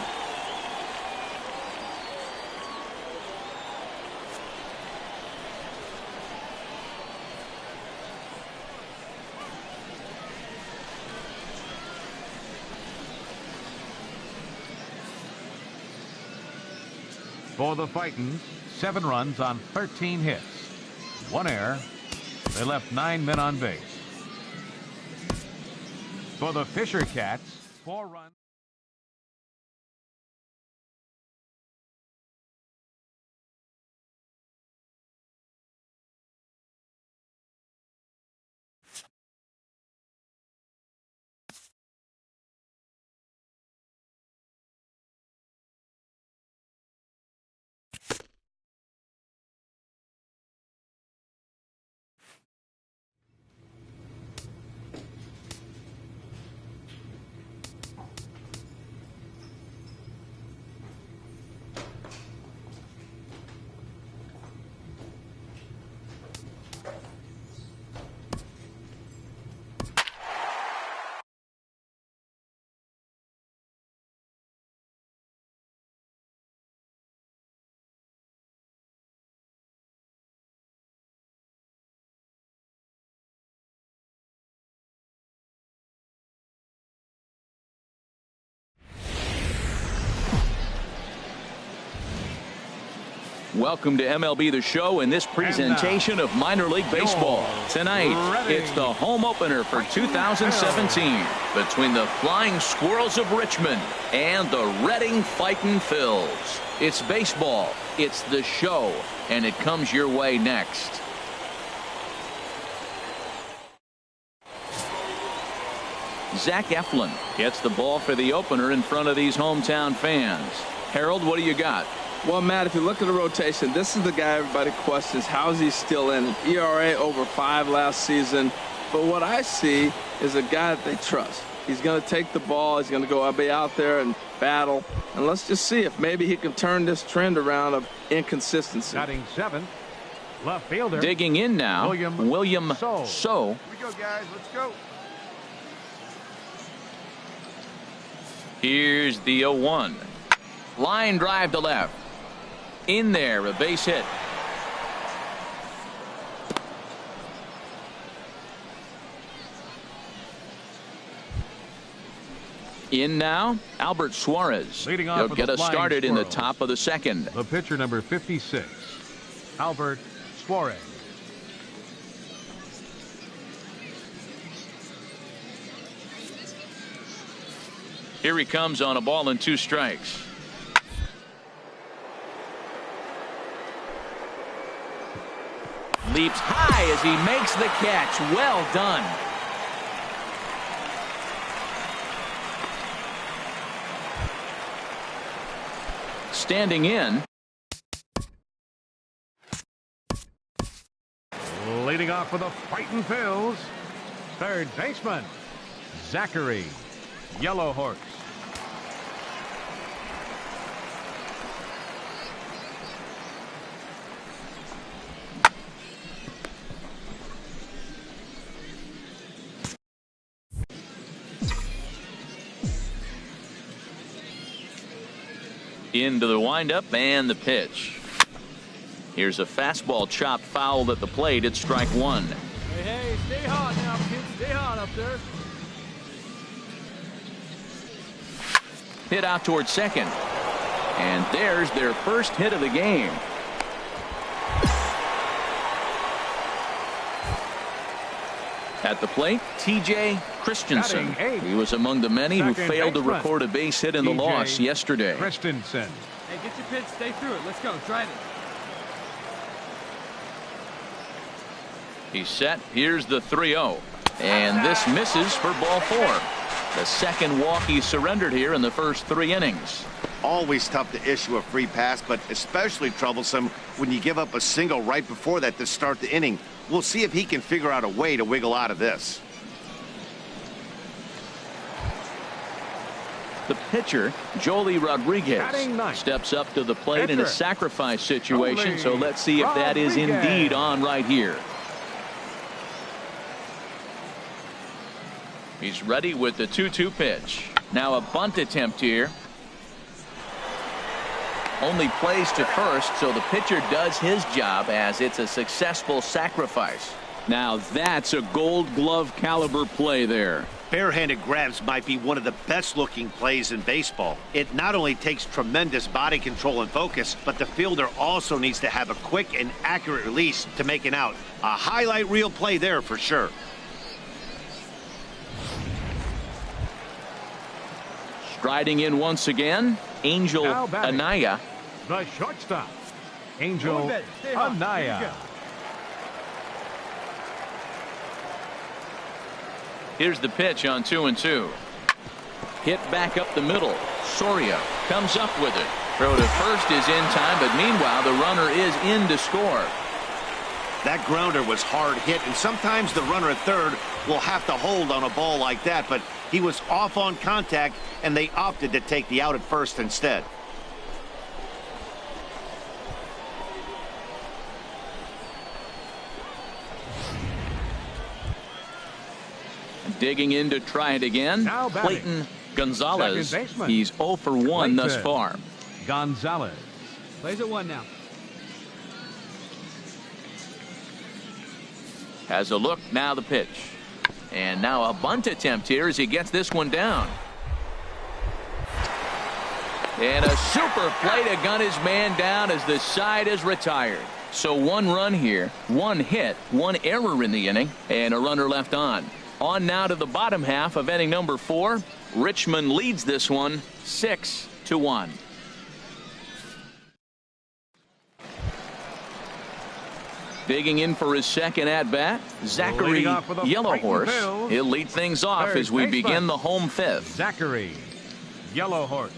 For the Fightins, 7 runs on 13 hits. 1 error. They left 9 men on base. For the Fisher Cats, 4 runs. Welcome to MLB The Show and this presentation of minor league baseball. Tonight, it's the home opener for 2017 between the Flying Squirrels of Richmond and the Reading Fightin' Phils. It's baseball, it's the show, and it comes your way next. Zach Eflin gets the ball for the opener in front of these hometown fans. Harold, what do you got? Well, Matt, if you look at the rotation, this is the guy everybody questions. How is he still in it? ERA over 5 last season. But what I see is a guy that they trust. He's going to take the ball. He's going to go be out there and battle. And let's just see if maybe he can turn this trend around of inconsistency. Batting 7th, left fielder. Digging in now, William So. Here we go, guys. Let's go. Here's the 0-1. Line drive to left. In there, a base hit. In now, Albert Suarez. Leading off He'll for get the us Flying started in the Squirrels. top of the second. The pitcher, number 56, Albert Suarez. Here he comes on a ball and 2 strikes. Leaps high as he makes the catch. Well done. Standing in. Leading off for the Fightin' Phils, third baseman, Zachary, Yellowhorse. Into the windup and the pitch. Here's a fastball chopped foul at the plate. It's strike 1. Hey, stay hot now, kids. Stay hot up there. Hit out towards second. And there's their first hit of the game. At the plate, T.J. Christensen. He was among the many who failed to record a base hit in the loss yesterday. Christensen. Hey, get your pitch. Stay through it. Let's go. Drive it. He's set. Here's the 3-0. And this misses for ball 4. The second walk he surrendered here in the first 3 innings. Always tough to issue a free pass, but especially troublesome when you give up a single right before that to start the inning. We'll see if he can figure out a way to wiggle out of this. The pitcher, Joely Rodriguez, steps up to the plate in a sacrifice situation, so let's see if that is indeed on right here. He's ready with the 2-2 pitch. Now a bunt attempt here. Only plays to first, so the pitcher does his job as it's a successful sacrifice. Now that's a Gold Glove caliber play there. Barehanded grabs might be one of the best looking plays in baseball. It not only takes tremendous body control and focus, but the fielder also needs to have a quick and accurate release to make an out. A highlight reel play there for sure. Striding in once again, Angel Anaya. The shortstop, Angel Anaya. Here's the pitch on 2-2. Hit back up the middle. Soria comes up with it. Throw to first is in time, but meanwhile the runner is in to score. That grounder was hard hit, and sometimes the runner at third will have to hold on a ball like that, but he was off on contact, and they opted to take the out at first instead. Digging in to try it again, Clayton Gonzalez. He's 0 for 1 thus far. Gonzalez plays at 1 now. Has a look, now the pitch. And now a bunt attempt here as he gets this one down. And a super play to gun his man down as the side is retired. So 1 run here, 1 hit, 1 error in the inning, and a runner left on. On now to the bottom half of inning number 4. Richmond leads this one 6-1. Digging in for his second at-bat, Zachary Yellowhorse. He'll lead things off as we begin the home 5th. Zachary Yellowhorse.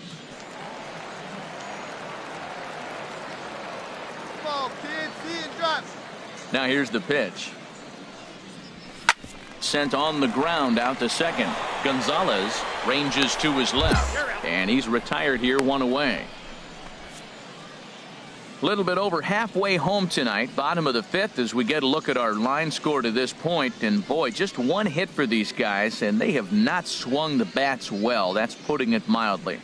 Now here's the pitch. Sent on the ground out to second. Gonzalez ranges to his left, and he's retired here, 1 away. A little bit over halfway home tonight, bottom of the 5th, as we get a look at our line score to this point. And boy, just 1 hit for these guys, and they have not swung the bats well. That's putting it mildly.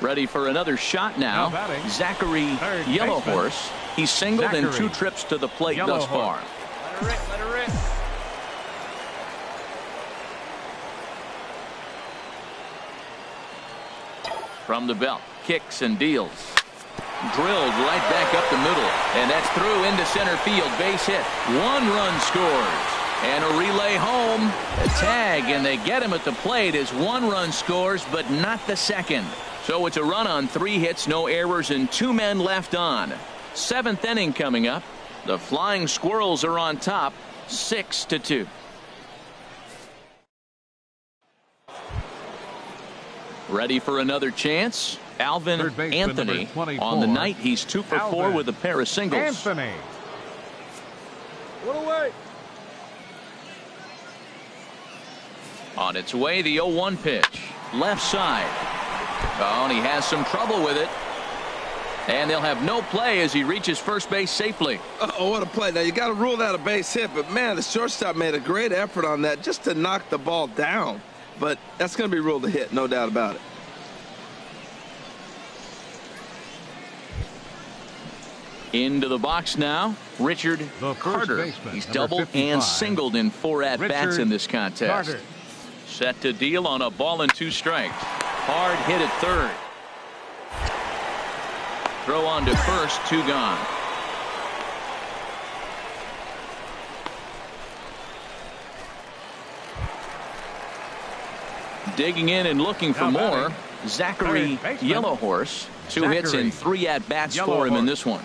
Ready for another shot now. Zachary Yellowhorse. He's singled in 2 trips to the plate thus far. Let her rip, let her rip. From the belt, kicks and deals. Drilled right back up the middle, and that's through into center field. Base hit. 1 run scores. And a relay home. A tag, and they get him at the plate as 1 run scores, but not the second. So it's a run on 3 hits, no errors, and 2 men left on. 7th inning coming up. The Flying Squirrels are on top, 6-2. Ready for another chance. Alvin Anthony. On the night, he's 2 for 4 with a pair of singles. Anthony. What away? On its way, the 0-1 pitch. Left side. Oh, and he has some trouble with it. And they'll have no play as he reaches first base safely. Oh, what a play. Now, you got to rule that a base hit, but, man, the shortstop made a great effort on that just to knock the ball down. But that's going to be ruled a hit, no doubt about it. Into the box now, Richard Carter. He's doubled and singled in 4 at-bats in this contest. Carter. Set to deal on a ball and 2 strikes. Hard hit at third. Throw on to first, 2 gone. Digging in and looking for more, Zachary Yellowhorse. 2 hits and 3 at-bats for him in this one.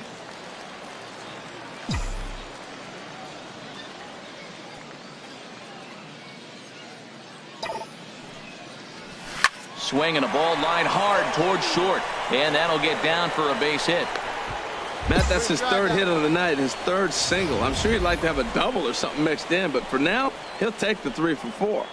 Swinging a ball line hard towards short, and that'll get down for a base hit. Matt, that's his 3rd hit of the night, his 3rd single. I'm sure he'd like to have a double or something mixed in, but for now, he'll take the 3 for 4.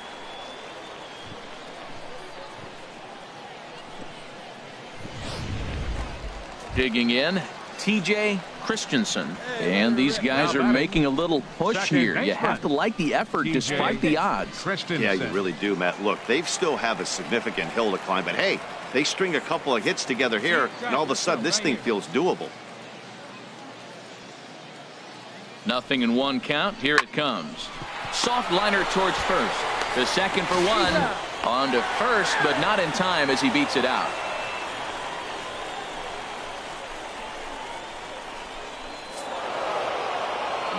Digging in, TJ Christensen. And these guys are making a little push here. You have to like the effort despite the odds. Yeah, you really do, Matt. Look, they still have a significant hill to climb, but hey, they string a couple of hits together here, and all of a sudden this thing feels doable. Nothing in 1 count. Here it comes. Soft liner towards first. The second for 1. On to first, but not in time as he beats it out.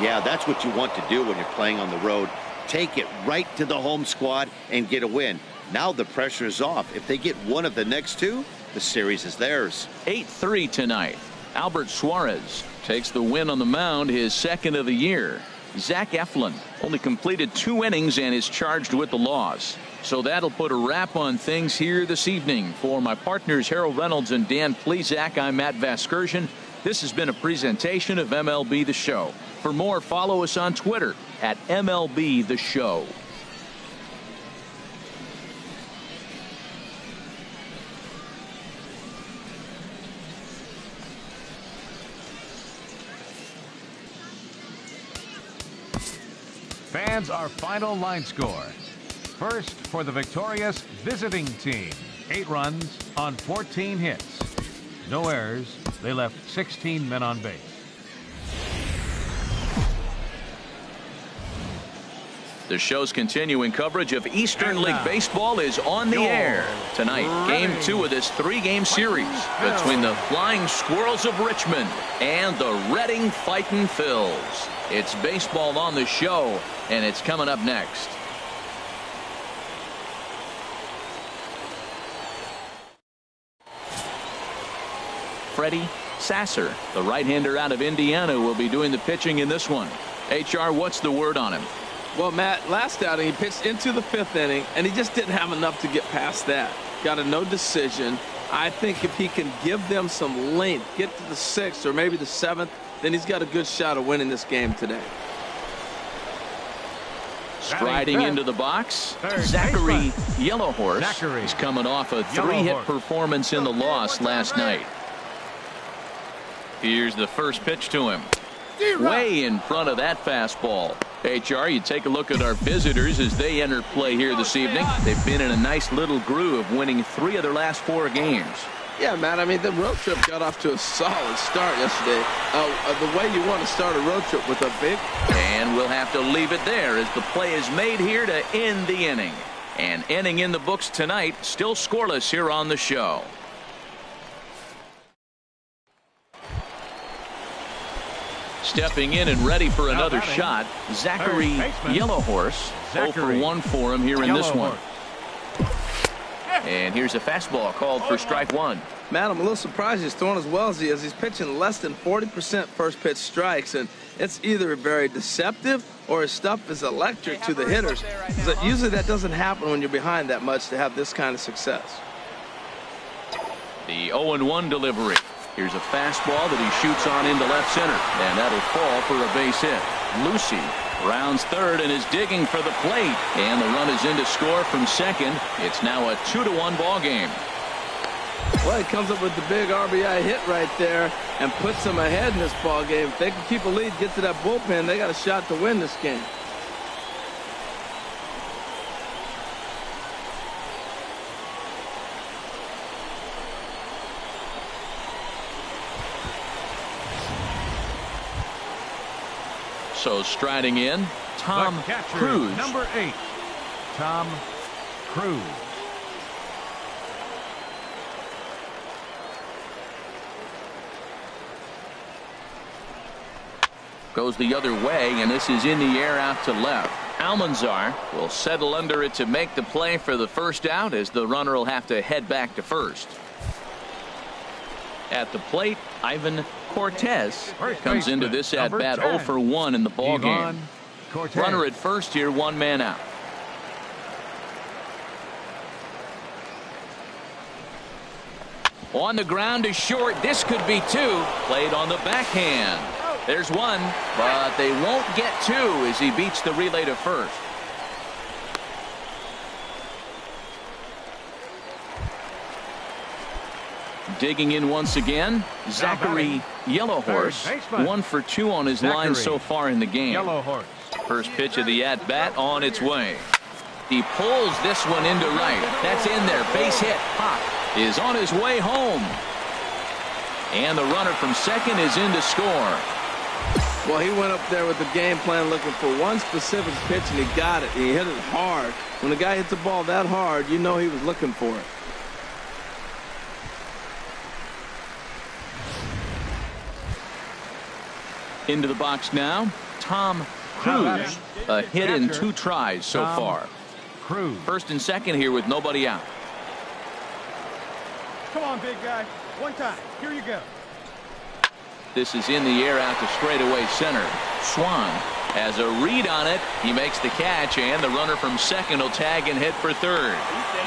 Yeah, that's what you want to do when you're playing on the road. Take it right to the home squad and get a win. Now the pressure is off. If they get one of the next 2, the series is theirs. 8-3 tonight. Albert Suarez takes the win on the mound, his 2nd of the year. Zach Eflin only completed 2 innings and is charged with the loss. So that'll put a wrap on things here this evening. For my partners Harold Reynolds and Dan Plesac, I'm Matt Vasgersian. This has been a presentation of MLB The Show. For more, follow us on Twitter at MLB The Show. Fans, our final line score. First for the victorious visiting team. 8 runs on 14 hits. No errors. They left 16 men on base. The show's continuing coverage of Eastern League Baseball is on the air. Tonight, Game 2 of this 3-game series between the Flying Squirrels of Richmond and the Reading Fightin' Phils. It's baseball on the show, and it's coming up next. Freddie Sasser, the right-hander out of Indiana, will be doing the pitching in this one. HR, what's the word on him? Well, Matt, last outing he pitched into the 5th inning, and he just didn't have enough to get past that. Got a no decision. I think if he can give them some length, get to the 6th or maybe the 7th, then he's got a good shot of winning this game today. Striding into the box, Zachary Yellowhorse. He's coming off a 3-hit performance in the loss last night. Here's the first pitch to him. Way in front of that fastball. HR, you take a look at our visitors as they enter play here this evening. They've been in a nice little groove, winning 3 of their last 4 games. Yeah, Matt, I mean, the road trip got off to a solid start yesterday. The way you want to start a road trip with a big... And we'll have to leave it there as the play is made here to end the inning. An inning in the books tonight, still scoreless here on the show. Stepping in and ready for another shot, Zachary Yellowhorse. 0 for 1 for him here in this one. And here's a fastball called for strike 1. Matt, I'm a little surprised he's throwing as well as he is. He's pitching less than 40% first pitch strikes, and it's either very deceptive or his stuff is electric to the hitters. So usually that doesn't happen when you're behind that much to have this kind of success. The 0-1 delivery. Here's a fastball that he shoots on into left center, and that'll fall for a base hit. Lucy rounds third and is digging for the plate, and the run is in to score from second. It's now a 2-1 ball game. Well, he comes up with the big RBI hit right there and puts them ahead in this ball game. If they can keep a lead, get to that bullpen, they got a shot to win this game. So striding in, Tom Cruise. Number 8, Tom Cruise. Goes the other way, and this is in the air out to left. Almanzar will settle under it to make the play for the first out, as the runner will have to head back to first. At the plate, Ivan Cortez comes into this at bat 0 for 1 in the ball game. Runner at first here, 1 man out. On the ground to short. This could be 2. Played on the backhand. There's 1, but they won't get 2 as he beats the relay to first. Digging in once again, Zachary Yellowhorse. 1 for 2 on his line so far in the game. First pitch of the at-bat on its way. He pulls this one into right. That's in there. Base hit. Pop is on his way home. And the runner from second is in to score. Well, he went up there with the game plan looking for one specific pitch, and he got it. He hit it hard. When the guy hits the ball that hard, you know he was looking for it. Into the box now, Tom Cruise. A hit in 2 tries so far. First and second here with nobody out. Come on, big guy. One time. Here you go. This is in the air out to straightaway center. Swan has a read on it. He makes the catch, and the runner from second will tag and hit for third.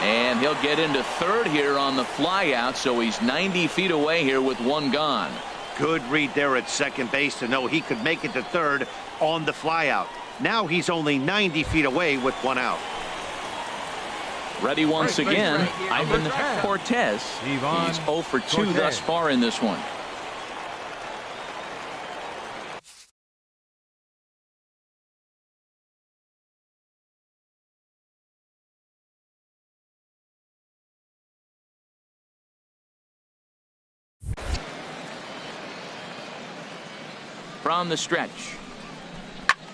And he'll get into third here on the fly out, so he's 90 feet away here with 1 gone. Good read there at second base to know he could make it to third on the flyout. Now he's only 90 feet away with 1 out. Ready once again, Ivan Cortez. He's 0 for 2 thus far in this one. From the stretch.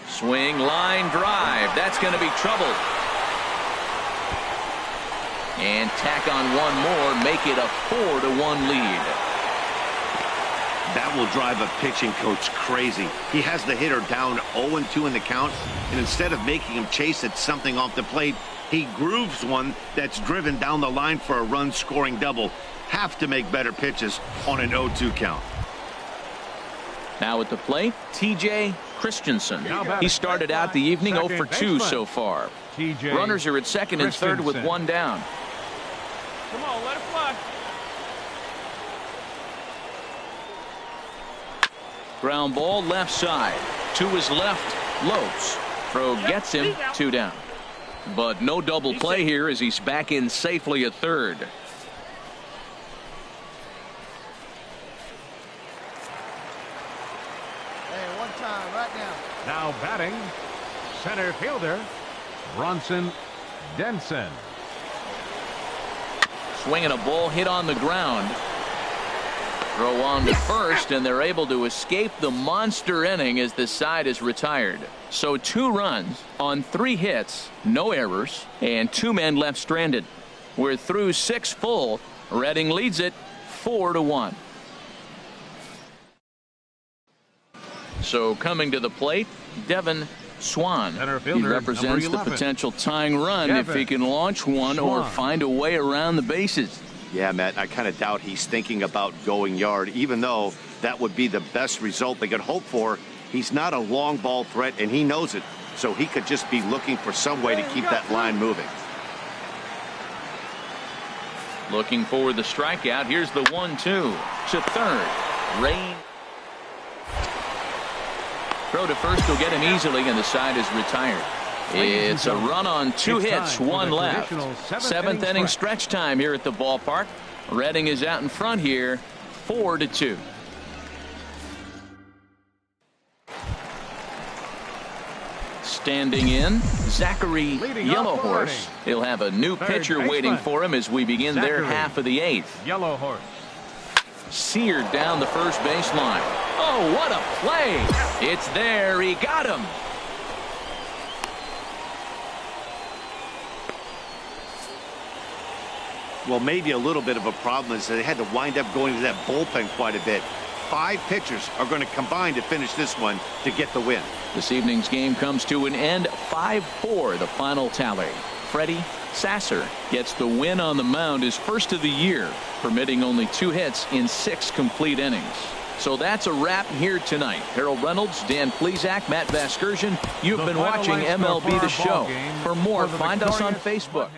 Swing, line drive. That's going to be trouble. And tack on one more, make it a 4-1 lead. That will drive a pitching coach crazy. He has the hitter down 0-2 in the count, and instead of making him chase at something off the plate, he grooves one that's driven down the line for a run-scoring double. Have to make better pitches on an 0-2 count. Now at the plate, T.J. Christensen. He started out the evening 0 for 2 so far. Runners are at second and third with one down. Come on, let it fly. Ground ball left side. To his left, Lopes. Throw gets him, 2 down. But no double play here as he's back in safely at third. Hey, one time, right now. Now batting, center fielder, Bronson Denson. Swinging a ball hit on the ground. Throw on to first, and they're able to escape the monster inning as the side is retired. So 2 runs on 3 hits, no errors, and 2 men left stranded. We're through 6 full. Reading leads it 4-1. So coming to the plate, Devin Swan. He represents the potential tying run if he can launch one or find a way around the bases. Yeah, Matt, I kind of doubt he's thinking about going yard, even though that would be the best result they could hope for. He's not a long ball threat, and he knows it, so he could just be looking for some way to keep that line moving. Looking for the strikeout. Here's the 1-2 to third. Rain. Throw to first will get him easily, and the side is retired. It's a run on 2 hits, 1 left. 7th inning stretch time here at the ballpark. Reading is out in front here, 4-2. Standing in, Zachary Yellowhorse. He'll have a new pitcher waiting for him as we begin their half of the 8th. Yellowhorse. Seared down the first baseline. Oh, what a play! It's there. He got him. Well, maybe a little bit of a problem is they had to wind up going to that bullpen quite a bit. 5 pitchers are going to combine to finish this one to get the win. This evening's game comes to an end. 5-4 the final tally. Freddie Sasser gets the win on the mound, his first of the year, permitting only 2 hits in 6 complete innings. So that's a wrap here tonight. Harold Reynolds, Dan Plesac, Matt Vasgersian. You've been watching MLB The Show. For more, find us on Facebook.